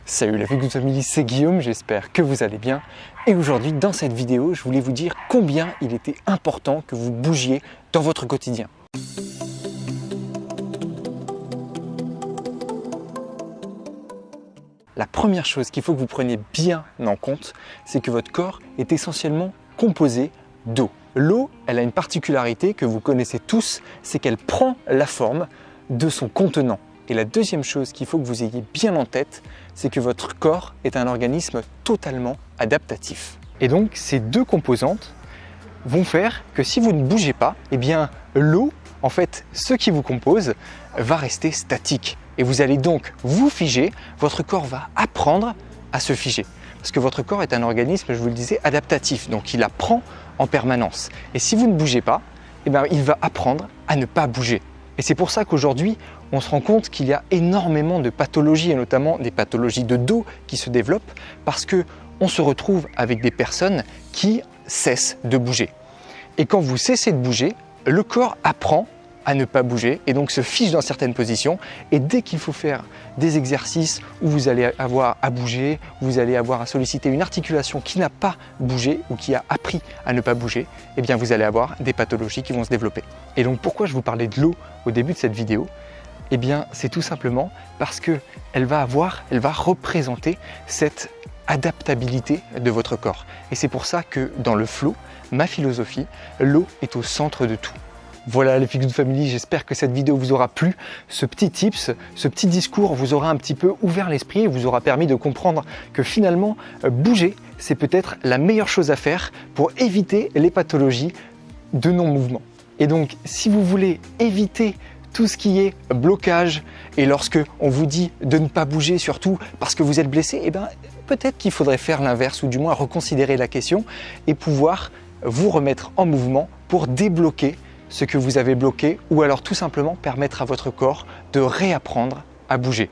Salut la Feel Good Family, c'est Guillaume, j'espère que vous allez bien. Et aujourd'hui, dans cette vidéo, je voulais vous dire combien il était important que vous bougiez dans votre quotidien. La première chose qu'il faut que vous preniez bien en compte, c'est que votre corps est essentiellement composé d'eau. L'eau, elle a une particularité que vous connaissez tous, c'est qu'elle prend la forme de son contenant. Et la deuxième chose qu'il faut que vous ayez bien en tête, c'est que votre corps est un organisme totalement adaptatif. Et donc, ces deux composantes vont faire que si vous ne bougez pas, eh bien l'eau, en fait, ce qui vous compose, va rester statique. Et vous allez donc vous figer, votre corps va apprendre à se figer. Parce que votre corps est un organisme, je vous le disais, adaptatif. Donc, il apprend en permanence. Et si vous ne bougez pas, eh bien, il va apprendre à ne pas bouger. Et c'est pour ça qu'aujourd'hui, on se rend compte qu'il y a énormément de pathologies, et notamment des pathologies de dos qui se développent parce qu'on se retrouve avec des personnes qui cessent de bouger. Et quand vous cessez de bouger, le corps apprend à ne pas bouger et donc se fiche dans certaines positions. Et dès qu'il faut faire des exercices où vous allez avoir à bouger, vous allez avoir à solliciter une articulation qui n'a pas bougé ou qui a appris à ne pas bouger, eh bien vous allez avoir des pathologies qui vont se développer. Et donc pourquoi je vous parlais de l'eau au début de cette vidéo ? Eh bien c'est tout simplement parce qu'elle va représenter cette adaptabilité de votre corps. Et c'est pour ça que dans le flow, ma philosophie, l'eau est au centre de tout. Voilà les Feel Good Family, j'espère que cette vidéo vous aura plu. Ce petit tips, ce petit discours vous aura un petit peu ouvert l'esprit et vous aura permis de comprendre que finalement, bouger, c'est peut-être la meilleure chose à faire pour éviter les pathologies de non-mouvement. Et donc, si vous voulez éviter tout ce qui est blocage et lorsque on vous dit de ne pas bouger, surtout parce que vous êtes blessé, eh bien, peut-être qu'il faudrait faire l'inverse ou du moins reconsidérer la question et pouvoir vous remettre en mouvement pour débloquer ce que vous avez bloqué ou alors tout simplement permettre à votre corps de réapprendre à bouger.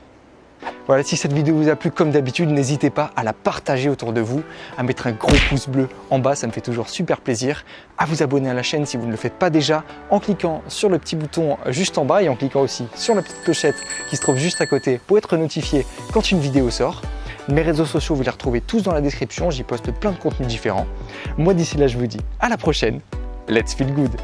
Voilà, si cette vidéo vous a plu, comme d'habitude, n'hésitez pas à la partager autour de vous, à mettre un gros pouce bleu en bas, ça me fait toujours super plaisir, à vous abonner à la chaîne si vous ne le faites pas déjà, en cliquant sur le petit bouton juste en bas et en cliquant aussi sur la petite clochette qui se trouve juste à côté pour être notifié quand une vidéo sort. Mes réseaux sociaux, vous les retrouvez tous dans la description, j'y poste plein de contenus différents. Moi d'ici là, je vous dis à la prochaine, let's feel good!